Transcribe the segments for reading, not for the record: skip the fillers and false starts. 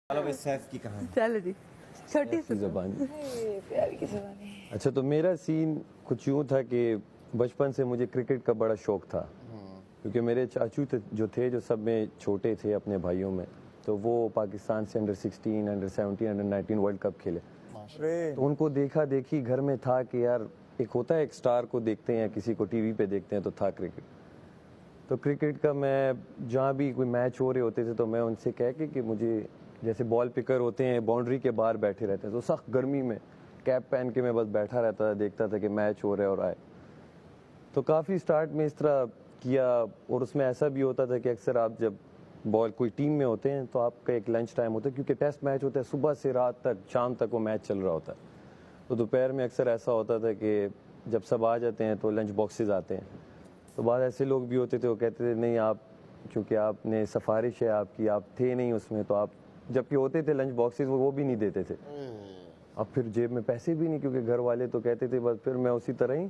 सैफ की कहानी। चलो जी, छोटी सी ज़बानी। प्यार की ज़बानी। अच्छा, तो मेरा सीन कुछ यूँ था कि बचपन से मुझे क्रिकेट का बड़ा शौक था, क्योंकि मेरे चाचू जो सब में छोटे थे अपने भाइयों में, तो वो पाकिस्तान से under 16, under 17, under 19 world cup खेले। तो उनको देखा देखी घर में था कि यार एक होता है, एक स्टार को देखते हैं, किसी को टीवी पे देखते हैं, तो था क्रिकेट। तो क्रिकेट का मैं जहाँ भी कोई मैच हो रहे होते थे तो मैं उनसे कह के कि मुझे, जैसे बॉल पिकर होते हैं बाउंड्री के बाहर बैठे रहते हैं, तो सख्त गर्मी में कैप पहन के मैं बस बैठा रहता था, देखता था कि मैच हो रहा है और आए। तो काफ़ी स्टार्ट में इस तरह किया, और उसमें ऐसा भी होता था कि अक्सर आप जब बॉल कोई टीम में होते हैं तो आपका एक लंच टाइम होता है, क्योंकि टेस्ट मैच होता है सुबह से रात तक, शाम तक वो मैच चल रहा होता है। तो दोपहर में अक्सर ऐसा होता था कि जब सब आ जाते हैं तो लंच बॉक्सेस आते हैं। तो बाद ऐसे लोग भी होते थे, वो कहते थे नहीं आप, क्योंकि आपने सिफारिश है आपकी, आप थे नहीं उसमें, तो आप जबकि होते थे लंच बॉक्सेस वो भी नहीं देते थे। अब फिर जेब में पैसे भी नहीं, क्योंकि घर वाले तो कहते थे बस, फिर मैं उसी तरह ही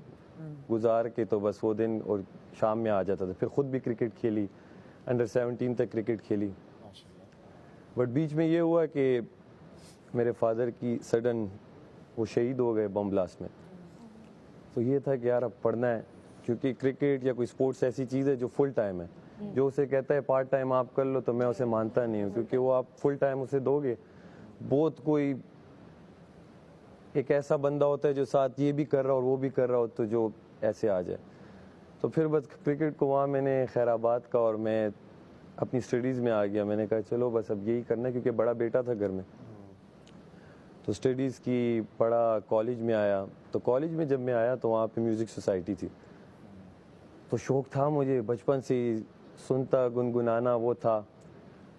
गुजार के तो बस वो दिन और शाम में आ जाता था। फिर खुद भी क्रिकेट खेली, अंडर 17 तक क्रिकेट खेली। बट बीच में ये हुआ कि मेरे फादर की सडन वो शहीद हो गए बम ब्लास्ट में। तो ये था कि यार अब पढ़ना है, क्योंकि क्रिकेट या कोई स्पोर्ट्स ऐसी चीज़ है जो फुल टाइम है। जो उसे कहता है पार्ट टाइम आप कर लो, तो मैं उसे मानता नहीं हूँ, क्योंकि वो आप फुल टाइम उसे दोगे, बहुत कोई एक ऐसा बंदा होता है जो साथ ये भी कर रहा हो और वो भी कर रहा हो, तो जो ऐसे आ जाए। तो फिर बस क्रिकेट को वहाँ मैंने खैराबाद का, और मैं अपनी स्टडीज़ में आ गया। मैंने कहा चलो बस अब यही करना है, क्योंकि बड़ा बेटा था घर में। तो स्टडीज़ की पढ़ा, कॉलेज में आया। तो कॉलेज में जब मैं आया तो वहाँ पे म्यूज़िक सोसाइटी थी। तो शौक़ था मुझे बचपन से ही, सुनता गुनगुनाना वो था।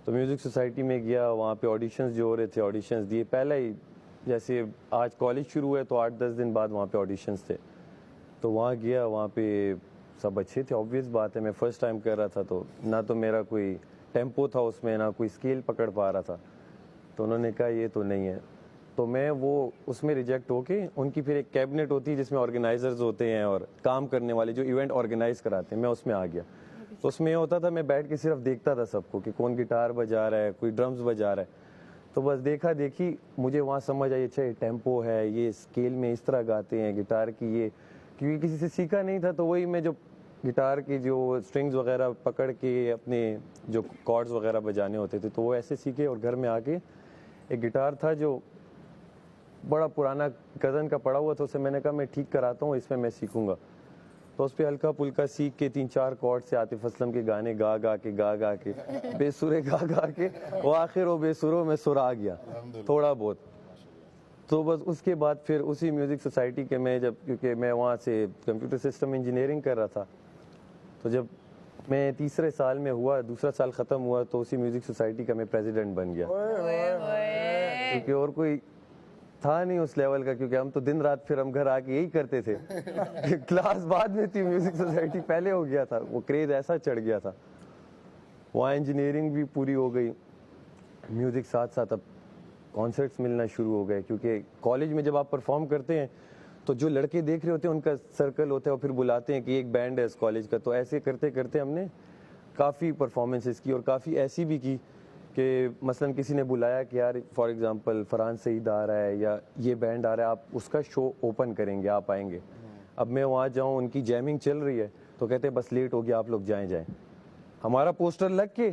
तो म्यूज़िक सोसाइटी में गया, वहाँ पे ऑडिशंस जो हो रहे थे, ऑडिशंस दिए। पहले ही जैसे आज कॉलेज शुरू हुए तो 8-10 दिन बाद वहाँ पे ऑडिशंस थे। तो वहाँ गया, वहाँ पे सब अच्छे थे, ऑब्वियस बात है, मैं फ़र्स्ट टाइम कर रहा था, तो ना तो मेरा कोई टेम्पो था उसमें, ना कोई स्केल पकड़ पा रहा था। तो उन्होंने कहा ये तो नहीं है। तो मैं वो उसमें रिजेक्ट होके, उनकी फिर एक कैबिनेट होती है जिसमें ऑर्गेनाइजर्स होते हैं और काम करने वाले जो इवेंट ऑर्गेनाइज कराते हैं, मैं उसमें आ गया। तो उसमें ये होता था, मैं बैठ के सिर्फ देखता था सबको कि कौन गिटार बजा रहा है, कोई ड्रम्स बजा रहा है। तो बस देखा देखी मुझे वहाँ समझ आई, अच्छा ये टेम्पो है, ये स्केल में इस तरह गाते हैं गिटार की, ये क्योंकि किसी से सीखा नहीं था। तो वही मैं जो गिटार की जो स्ट्रिंग्स वगैरह पकड़ के अपने जो कॉर्ड्स वगैरह बजाने होते थे, तो वो ऐसे सीखे। और घर में आके एक गिटार था जो बड़ा पुराना कज़न का पड़ा हुआ था, उसे मैंने कहा मैं ठीक कराता हूँ, इसमें मैं सीखूंगा। तो उस पर हल्का पुल्का सीख के 3-4 कॉर्ड से आतिफ असलम के गाने गा गा के बेसुरे गा के वो आखिर वो बेसुरों में सुर आ गया थोड़ा बहुत। तो बस उसके बाद फिर उसी म्यूज़िक सोसाइटी के मैं जब, क्योंकि मैं वहाँ से कंप्यूटर सिस्टम इंजीनियरिंग कर रहा था, तो जब मैं तीसरे साल में हुआ, दूसरा साल ख़त्म हुआ, तो उसी म्यूज़िक सोसाइटी का मैं प्रेसिडेंट बन गया। क्योंकि और कोई था नहीं उस लेवल का, क्योंकि हम तो दिन रात फिर हम घर आके यही करते थे। क्लास बाद में थी, म्यूज़िक सोसाइटी पहले हो गया था, वो क्रेज़ ऐसा चढ़ गया था। वहाँ इंजीनियरिंग भी पूरी हो गई, म्यूज़िक साथ साथ अब कॉन्सर्ट्स मिलना शुरू हो गए, क्योंकि कॉलेज में जब आप परफॉर्म करते हैं तो जो लड़के देख रहे होते हैं उनका सर्कल होता है, और फिर बुलाते हैं कि एक बैंड है इस कॉलेज का। तो ऐसे करते करते हमने काफ़ी परफॉर्मेंसेस की, और काफ़ी ऐसी भी की कि मसलन किसी ने बुलाया कि यार फॉर एग्जांपल फरहान सईद आ रहा है या ये बैंड आ रहा है, आप उसका शो ओपन करेंगे, आप आएंगे। अब मैं वहाँ जाऊँ, उनकी जैमिंग चल रही है, तो कहते बस लेट हो गया, आप लोग जाएं। हमारा पोस्टर लग के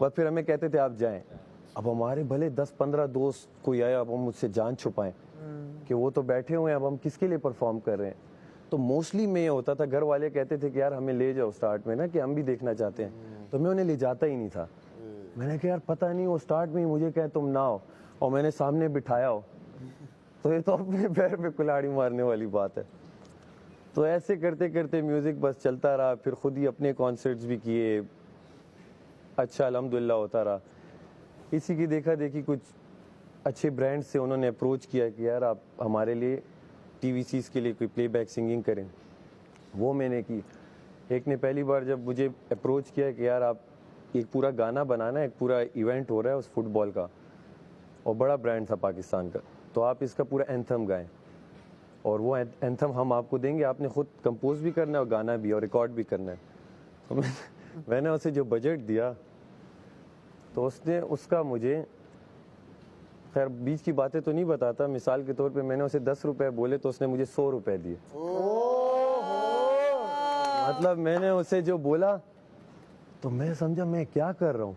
बस फिर हमें कहते थे आप जाएं। अब हमारे भले 10-15 दोस्त कोई आया, अब हम मुझसे जान छुपाएं कि वो तो बैठे हुए हैं, अब हम किसके लिए परफॉर्म कर रहे हैं। तो मोस्टली में ये होता था, घर वाले कहते थे कि यार हमें ले जाओ स्टार्ट में ना, कि हम भी देखना चाहते हैं, तो मैं उन्हें ले जाता ही नहीं था। मैंने कहा यार पता नहीं, वो स्टार्ट में ही मुझे कहे तुम ना हो, और मैंने सामने बिठाया हो, तो ये तो अपने पैर पे कुल्हाड़ी मारने वाली बात है। तो ऐसे करते करते म्यूज़िक बस चलता रहा, फिर खुद ही अपने कॉन्सर्ट्स भी किए, अच्छा अल्हम्दुलिल्लाह होता रहा। इसी की देखा देखी कुछ अच्छे ब्रांड से उन्होंने अप्रोच किया कि यार आप हमारे लिए TVCs के लिए कोई प्लेबैक सिंगिंग करें। वो मैंने की। एक ने पहली बार जब मुझे अप्रोच किया कि यार आप एक पूरा गाना बनाना है, एक पूरा इवेंट हो रहा है उस फुटबॉल का, और बड़ा ब्रांड था पाकिस्तान का, तो आप इसका पूरा एंथम गाएं, और वो एंथम हम आपको देंगे, आपने खुद कंपोज भी करना है और गाना भी और रिकॉर्ड भी करना है। तो मैंने उसे जो बजट दिया, तो उसने उसका मुझे خیر بیچ کی باتیں تو نہیں بتاتا, مثال کے طور پہ میں نے اسے 10 روپے بولے تو اس نے مجھے 100 روپے دیے. مطلب میں نے اسے جو بولا تو میں سمجھا میں کیا کر رہا ہوں,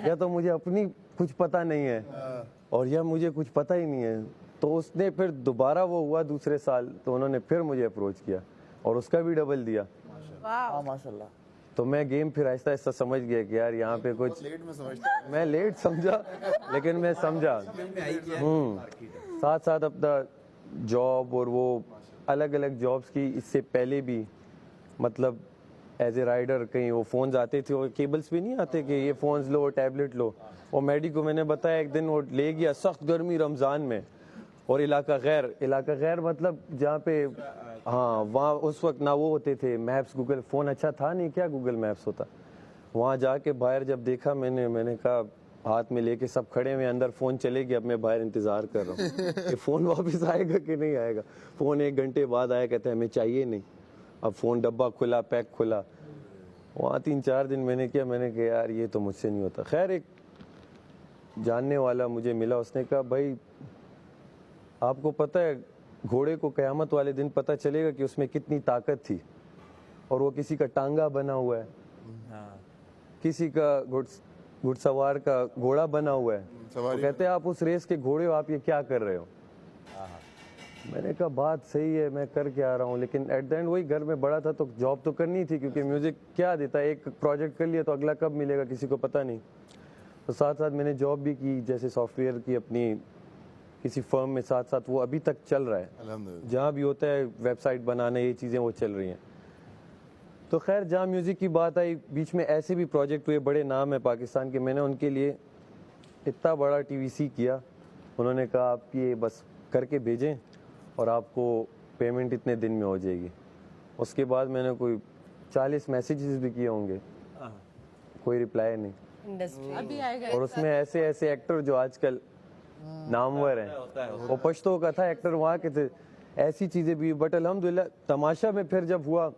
یا تو مجھے اپنی کچھ پتہ نہیں ہے اور یا مجھے کچھ پتہ ہی نہیں ہے. تو اس نے پھر دوبارہ وہ ہوا دوسرے سال تو انہوں نے پھر مجھے اپروچ کیا اور اس کا بھی ڈبل دیا. ماشاءاللہ. تو میں گیم پھر آہستہ آہستہ سمجھ گیا کہ یار یہاں پہ کچھ, میں لیٹ سمجھا لیکن میں سمجھا. ساتھ ساتھ اپنا جاب اور وہ الگ الگ جابس کی اس سے پہلے بھی, مطلب ایز اے رائڈر کہیں وہ فونز آتے تھے, وہ کیبلز بھی نہیں آتے کہ یہ فونز لو ٹیبلٹ لو. اور میڈی کو میں نے بتایا ایک دن وہ لے گیا سخت گرمی رمضان میں, اور علاقہ غیر مطلب جہاں پہ ہاں وہاں اس وقت نہ وہ ہوتے تھے میپس, گوگل فون اچھا تھا نہیں, کیا گوگل میپس ہوتا. وہاں جا کے باہر جب دیکھا میں نے کہا ہاتھ میں لے کے سب کھڑے ہوئے, اندر فون چلے گیا, اب میں باہر انتظار کر رہا ہوں کہ فون واپس آئے گا کہ نہیں آئے گا. فون 1 گھنٹے بعد آیا, کہتا ہے ہمیں چاہیے نہیں. اب فون ڈبہ کھلا, پیک کھلا. وہاں 3-4 دن میں نے کیا, میں نے کہا یار یہ تو مجھ سے نہیں ہوتا. خیر ایک جاننے والا مجھے ملا, اس نے کہا بھائی آپ کو پتہ ہے گھوڑے کو قیامت والے دن پتہ چلے گا کہ اس میں کتنی طاقت تھی, اور وہ کسی کا ٹانگا بنا ہوا ہے, کسی کا گھڑ سوار کا گھوڑا بنا ہوا ہے. وہ کہتے ہیں آپ اس ریس کے گھوڑے ہو, آپ یہ کیا کر رہے ہو. میں نے کہا بات صحیح ہے, میں کر کے آ رہا ہوں, لیکن ایٹ دا اینڈ وہی گھر میں بڑا تھا تو جاب تو کرنی تھی, کیونکہ میوزک کیا دیتا ہے, ایک پروجیکٹ کر لیا تو اگلا کب ملے گا کسی کو پتہ نہیں. تو ساتھ ساتھ میں نے جاب بھی کی, جیسے سافٹ ویئر کی اپنی کسی فرم میں, ساتھ ساتھ وہ ابھی تک چل رہا ہے. جہاں بھی ہوتا ہے ویب سائٹ بنانا, یہ چیزیں وہ چل رہی ہیں. تو خیر جہاں میوزک کی بات آئی, بیچ میں ایسے بھی پروجیکٹ ہوئے, بڑے نام ہیں پاکستان کے, میں نے ان کے لیے اتنا بڑا ٹی وی سی کیا. انہوں نے کہا آپ یہ بس کر کے بھیجیں اور آپ کو پیمنٹ اتنے دن میں ہو جائے گی. اس کے بعد میں نے کوئی 40 میسیجز بھی کیے ہوں گے, کوئی رپلائی نہیں. اور اس میں ایسے ایکٹر جو آج کل نامور ہیں, وہ پشتو کا تھا ایکٹر وہاں کے تھے, ایسی چیزیں بھی. بٹ الحمدللہ تماشا میں پھر جب ہوا,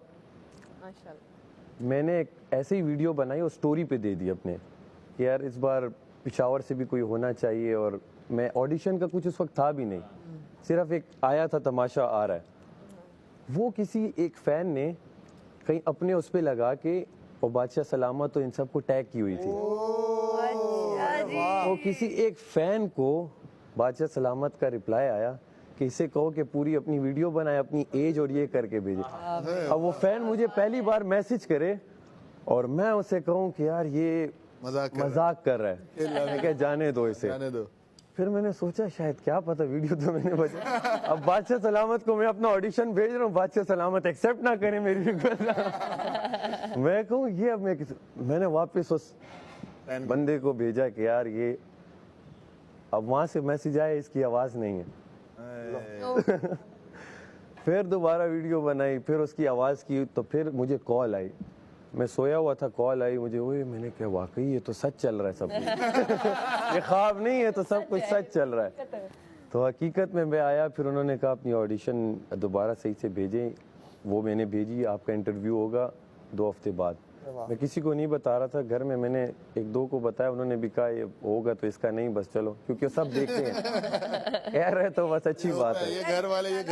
میں نے ایک ایسی ہی ویڈیو بنائی اور سٹوری پہ دے دی اپنے کہ یار اس بار پشاور سے بھی کوئی ہونا چاہیے. اور میں آڈیشن کا کچھ اس وقت تھا بھی نہیں, صرف ایک آیا تھا تماشا آ رہا ہے. وہ کسی ایک فین نے کہیں اپنے اس پہ لگا کے, اور بادشاہ سلامت تو ان سب کو ٹیگ کی ہوئی تھی. وہ کسی ایک فین کو بادشاہ سلامت کا رپلائی آیا کہ اسے کہو کہ پوری اپنی ویڈیو بنائے, اپنی ایج اور یہ کر کے بھیجے. اب وہ فین مجھے پہلی بار میسج کرے اور میں اسے کہوں کہ یار یہ مذاق کر رہا ہے, میں کہ جانے دو اسے. پھر میں نے سوچا شاید کیا پتا ویڈیو تو میں نے بچا. اب بادشاہ سلامت کو میں اپنا آڈیشن بھیج رہا ہوں, بادشاہ سلامت ایکسیپٹ نہ کریں میری ریکویسٹ. میں کہوں یہ اب میں نے واپس اس بندے کو بھیجا کہ یار یہ, اب وہاں سے میسج آیا اس کی آواز نہیں ہے. پھر دوبارہ ویڈیو بنائی, پھر اس کی آواز کی, تو پھر مجھے کال آئی. میں سویا ہوا تھا, کال آئی مجھے, اوئے میں نے کہا واقعی یہ تو سچ چل رہا ہے سب کچھ, یہ خواب نہیں ہے, تو سب کچھ سچ چل رہا ہے. تو حقیقت میں آیا. پھر انہوں نے کہا اپنی آڈیشن دوبارہ صحیح سے بھیجیں. وہ میں نے بھیجی, آپ کا انٹرویو ہوگا 2 ہفتے بعد. میں کسی کو نہیں بتا رہا تھا گھر میں نے 1-2 کو بتایا, انہوں نے بھی کہا یہ ہوگا تو اس کا نہیں, بس چلو, کیونکہ سب دیکھتے ہیں کہہ رہے تو بس اچھی بات ہے. یہ گھر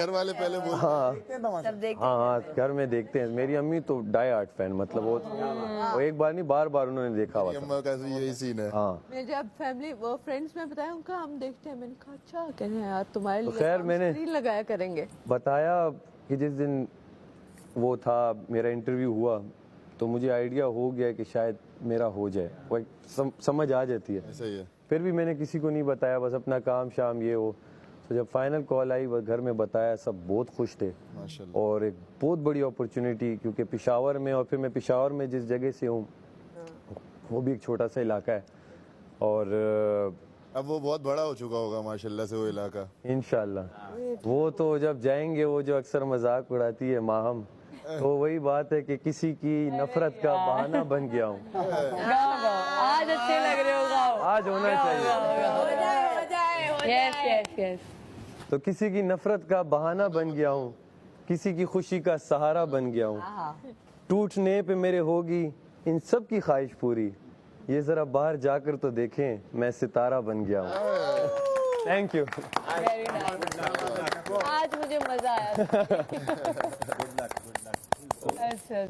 والے پہلے ہاں گھر میں دیکھتے ہیں. میری امی تو ڈائی آرٹ فین, مطلب وہ ایک بار نہیں بار بار انہوں نے دیکھا ہوا تھا. یہی سین ہے. ہاں میں جب فیملی فرینڈس میں بتایا ان کا ہم دیکھتے ہیں, میں نے کہا اچھا کہہ رہے ہیں یار تمہارے لیے خیر میں نے لگایا کریں گے. بتایا کہ جس دن وہ تھا میرا انٹرویو ہوا تو مجھے آئیڈیا ہو گیا کہ شاید میرا ہو جائے, وہ سمجھ آ جاتی ہے. پھر بھی میں نے کسی کو نہیں بتایا, بس اپنا کام شام یہ ہو. تو جب فائنل کال آئی وہ گھر میں بتایا, سب بہت خوش تھے. اور ایک بہت بڑی اپرچونیٹی, کیونکہ پشاور میں, اور پھر میں پشاور میں جس جگہ سے ہوں وہ بھی ایک چھوٹا سا علاقہ ہے, اور اب وہ بہت بڑا ہو چکا ہوگا ماشاءاللہ سے وہ علاقہ. انشاءاللہ وہ تو جب جائیں گے, وہ جو اکثر مذاق اڑاتی ہے ماہم, تو وہی بات ہے کہ کسی کی نفرت کا بہانہ بن گیا ہوں. آج اچھے لگ رہے ہو, آج ہونا چاہیے. تو کسی کی نفرت کا بہانہ بن گیا ہوں, کسی کی خوشی کا سہارا بن گیا ہوں. ٹوٹنے پہ میرے ہوگی ان سب کی خواہش پوری, یہ ذرا باہر جا کر تو دیکھیں میں ستارہ بن گیا ہوں. Thank you. Very nice. آج مجھے مزہ آیا. اچھا